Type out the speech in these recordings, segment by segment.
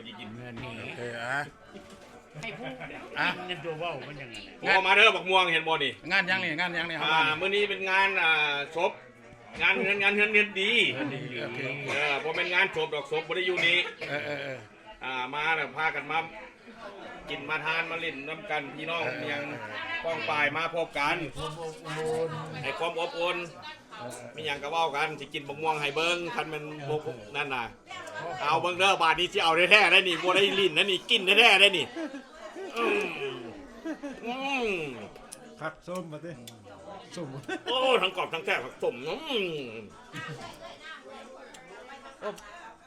จะกิน เงินนี่ โอเคอ่ะ ให้ผู้กินเงินตัวเบ้ามันยังไง โอ้มาเด้อบักม่วงเห็นบ่นี่ งานยังนี่ครับ มื้อนี้เป็นงานศพงานเงินดี โอเค บ่เป็นงานศพดอกศพบ่ได้อยู่นี่ เออ มาแล้วพากันมากินมาทานมาเล่นน้ำกันพี่น้องยังป้องปายมาพบกันให้ความอบอุ่นมีหยังก็เว้ากันสิกินบักม่วงให้เบิ่งคันมันบ่นั่นน่ะเอาเบิ่งเด้อบาดนี้สิเอาแท้ๆได้นี่บ่ได้ลิ้นนะนี่กินแท้ๆได้นี่อืม คักส้มมาดิส้ม โอ้ทั้งกรอบทั้งแซ่บทั้งสม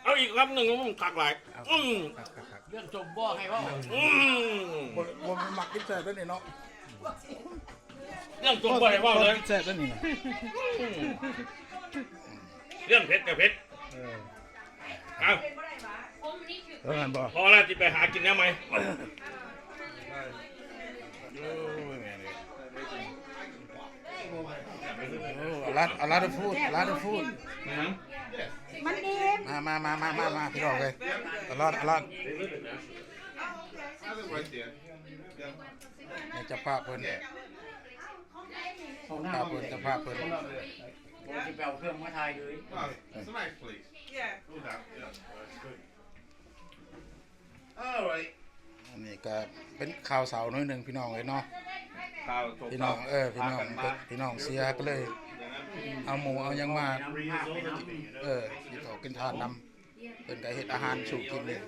เอาอีกคำหนึ่งคักหลาย เรื่องจมบ่ให้ว่า บ่มักกินแซ่บด้วยนี่เนาะ เรื่องจมบ่ได้ว่าเลย กินแซ่บด้วยนี่ เรื่องเผ็ดกับเผ็ดเอา งั้นบ่ พอแล้วจะไปหากินได้ไหม ร้านฟูดมันดี มาพี่น้องเลยร้านนี่จะพาเพิ่นจะพาเพิ่น โอ้ที่ไปเอาเครื่องมาถ่ายเลย It's a nice place. Yeah. No doubt. Yeah, that's good. All right. อันนี้ก็เป็นข่าวเสาร์น้อยหนึ่งพี่น้องเลยเนาะ ข้าว พี่น้องพี่น้องเสียก็เลย เอาหมูเอายังมาที่เขากินทานนำเป็นก็เฮ็ดอาหารสู่กินเลย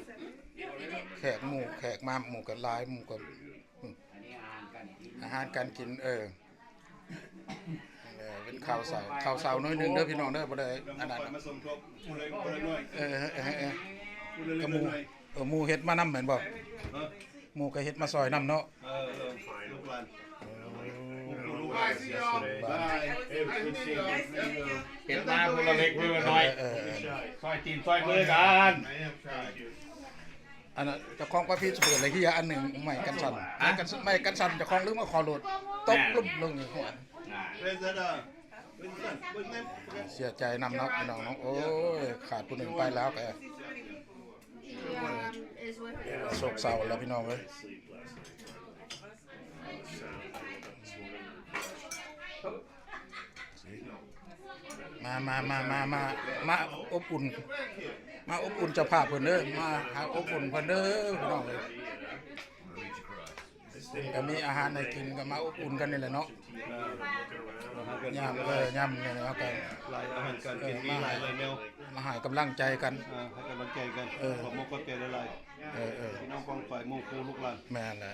แขกมาหมูกันหลายหมูกันอาหารการกินเป็นข่าวเสาร์น้อยหนึ่งเด้อพี่น้องเด้อบ่ได้อันนั้น มาส่งครบกูเลยหน่อย กระหมูเฮ็ดมานำเหมือนบ่หมูก็เฮ็ดมาซอยนำเนาะ ลูกหลานลูกหลาน Bye. เห็นมาคนละเล็กคนละน้อยซอยตีนซอยมือกัน I am trying. อันนั้นเจ้าของประพิษเปิดอะไรที่อันหนึ่งไม่กันสั่นไม่กันสั่นเจ้าของลืมมาขอโหลดตบลุ่มลงอยู่หัว Where's that? Where's that? What's name? เสียใจนำเนาะพี่น้องโอ้ยขาดผู้หนึ่งไปแล้วแกโศกเศร้าแล้วพี่น้องเอ้ยมาอบอุ่นเจ้าภาพเพิ่นเด้อมาหาอบอุ่นเพิ่นเด้อพี่น้องเอ้ยก็มีอาหารให้กินก็มาอบอุ่นกันนี่แหละเนาะย่ำเนี่ยเนาะกัน หลายอาหารการกินมีหลายเลยแมว มาให้กำลังใจกัน ให้กำลังใจกันขอบมกขอบใจหลายๆพี่น้องกองฝ่ายมงคลลูกหลาน แม่นแหละ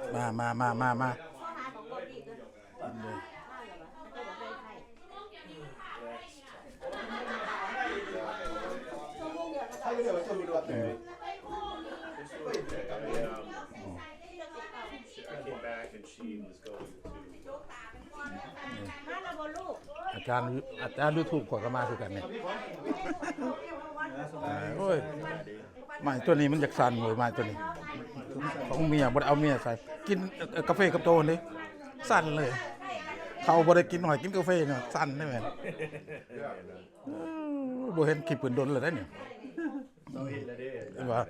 มาอาจารย์ยูทูบขวดก็มาคือกันเนี่ยโอ้ยไม้ตัวนี้มันจากสั่นเลยไม้ตัวนี้ของเมียบ่ได้เอาเมียใส่กินกาแฟกับโตนี่สั่นเลยเขาบ่ได้กินหน่อยกินกาแฟเนี่ยสั่นได้ไหมบ่เห็นคลิปปืนโดนเลยได้เนี่ยว่า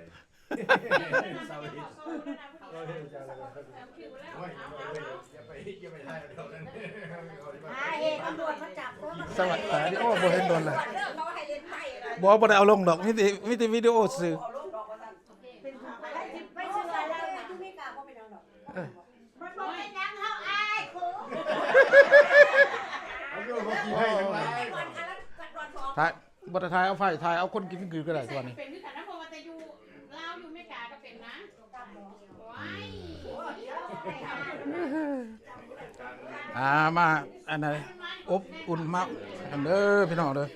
สวัสดีโอ้บ่เห็นโดนเลยบ่ได้เอาลงดอกมีแต่วิดีโอซื่อถ่ายบ่ได้ถ่ายเอาไฟถ่ายเอาคนกินคือก็ได้ตัวนี้เป็นคือกันนะเพราะว่าจะอยู่ลาวอยู่อเมริกาก็เป็นนะมาอันไหนอบอุ่นมากอันเด้อพี่น้องเด้อ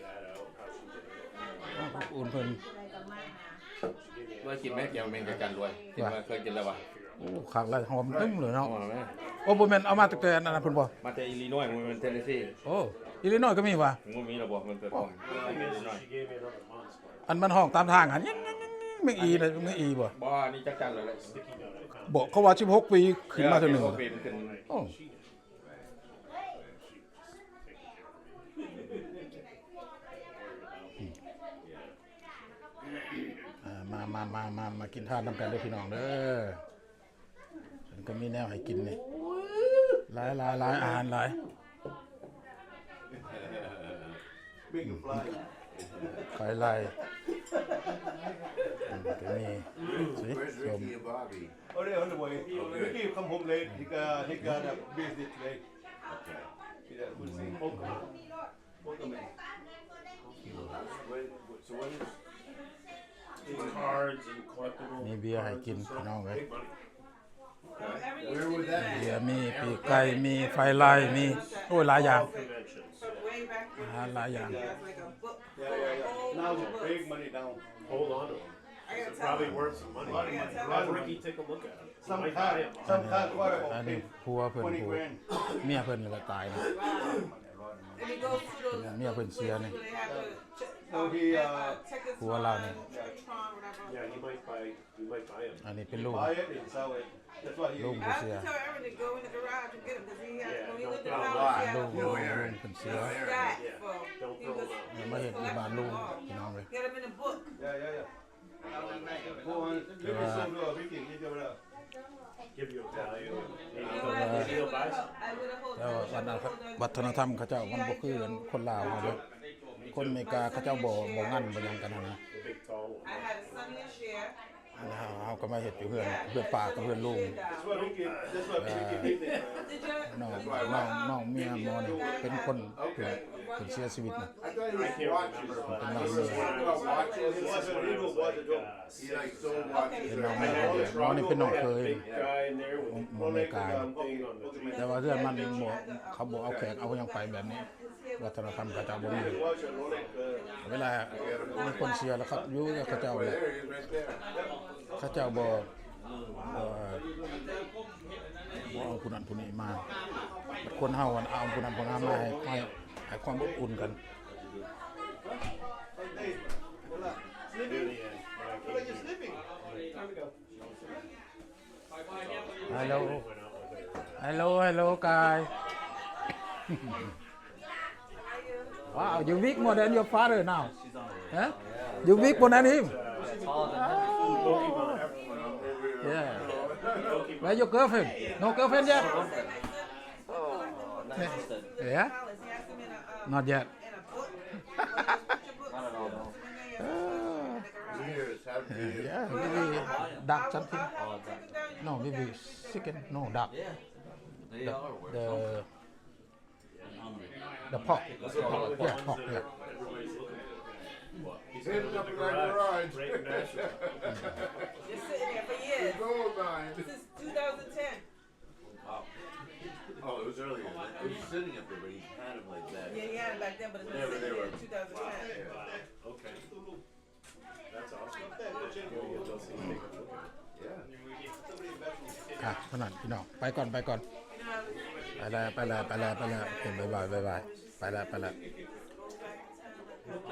อบอุ่นเพิ่น ว่ากินไหมเกี่ยวเมนกับกันรวยกินมาเคยกินแล้ววะ โอ้ขักเลยหอมตึ้งเลยเนาะโอ้บ่แม่นเอามาตั้งแต่อันนั้นเพิ่นบ่ มาจากอิลลินอยส์มันเป็นเทนเนสซี โอ้อิลลินอยส์ก็มีว่ะ มันมีระบบมันเปิดห้องอิลลินอยส์ อันมันห้องตามทางหัน แม่งอีเลยแม่งอีบ่ บ่นี่จักจันเลยแหละ บอกเขาว่า16ปีขึ้นมาเทื่อหนึง ปีมันขึ้น โอ้มากินทานนำกันเด้อพี่น้องเด้อมันก็มีแนวให้กินนี่หลายอาหารหลาย Big fly ไฟไล่ก็มีสิชม Oh, they're on the way. Ricky come home late. He got a business late. Okay. Yeah, we'll see. Welcome in. So what is cards and collectibles? มีเบียร์ให้กินพี่น้องเอ้ย Where would that เบียร์มีปีกไก่มีไฟไล่มีโอ้ยหลายอย่าง conventions? อาหารหลายอย่าง Yeah. Now it's big money down. Hold on to them. It's probably worth some money. Have Ricky take a look at it. He Some might buy car, them. some car quite อัน about นี้ผัวเพิ่น 20 ผัว grand. เมียเพิ่นก็ตายนะเมียเพิ่นเสียนี่ No, he ผัวเรานี่ Yeah, he might buy them. อันนี้เป็นลูก buy it and sell it. That's what he ลูก did. เพิ่นเสีย tell Aaron to go in the garage and get him because he had, Yeah, when he don't lived in throw the them house, he ลู had ก a ลู full กเพิ่นเสีย stack Yeah, full. don't He throw was- them out. มาเฮ็ดอยู่บ้านลูกพี่น้องเอ้ย Get him in the book. Yeah. Go on. Let me show you. Ricky, give it up. Give you a value. Maybe You know he'll- what? maybe he'll buy some. I would have hold แต่ว่าวัฒนธรรมเขาเจ้ามันบ่คือกันคนลาวเฮาเด้อคนอเมริกาเขาเจ้าบ่งั้นบ่หยังกันนะ The big tall one. I had a son this year. เฮาก็มาเฮ็ดอยู่เพื่อนป้ากับเพื่อนลุง That's what Ricky did. Did you? น้องเมียหมอนี่เป็นคนเป็นเสียชีวิตนะ I can't remember, but this is when I wasเป็นน้องเมียหมอนี่เป็นน้องเคย big guy in there with หมออเมริกา the thing on the tree. แต่ว่าเพื่อนมันบ่เขาบ่เอาแขกเอาหยังไปแบบนี้วัฒนธรรมเขาเจ้าบ่มีเวลามีคนเสียแล้วครับอยู่กับเขาเจ้าแหละเขาเจ้าบ่เอาผู้นั้นผู้นี้มาคนเฮาเอาผู้นั้นผู้นั้นมาให้ความอบอุ่นกัน Hello guy Wow you weak more than your father now huh? You weak more than him Yeah Where your girlfriend? No girlfriend yet? Yeah? Not yet. Yeah, maybe duck something. No, maybe chicken. No, duck. The pork. Yeah, pork. Yeah. He's in the garage. Breaking Nashville. Just sitting there for years. Since 2010. Oh, it was earlier. It was sitting up there, but he had him like that. Yeah, he had it back then, but it's been sitting there in 2010. Okay. That's awesome. You'll get those things taken a look at. ขนาดพี่น้องไปก่อนไปแล้วโอเคบ๊ายบายไปแล้ว